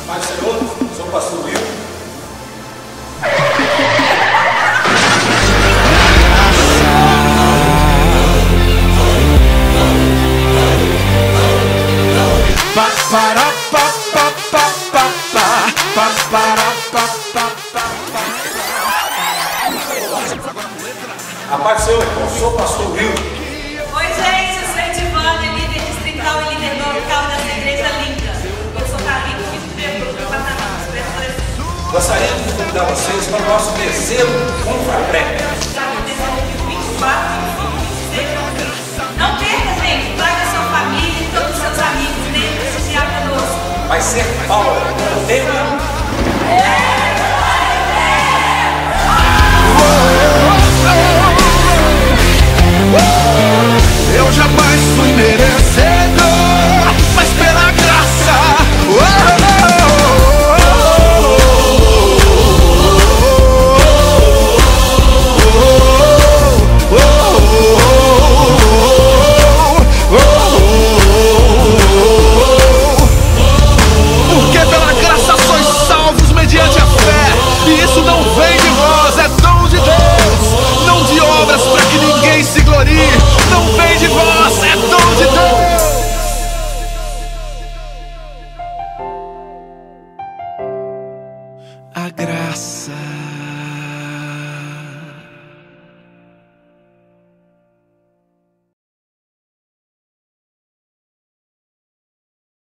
Mas, Senhor, sou o pastor Will. A paz do Senhor, eu sou o pastor Will. Oi, gente, eu sou Edivânia, líder distrital e líder local dessa igreja linda. Eu sou Carlinhos, filho de Deus, do departamento. Gostaríamos de convidar vocês para o nosso terceiro Confraterno. Já aconteceu aqui 24, 25, 26. Não perca, gente, traga sua família e todos os seus amigos, venham prestigiar conosco. Vai ser Paula, o tema. Eu jamais fui merecedor, mas pela graça. Porque pela graça sois salvos mediante a fé, e isso não vem de vós, é dom de Deus, não de obras para que ninguém se glorie. Não vem de vós, é dom de Deus. A graça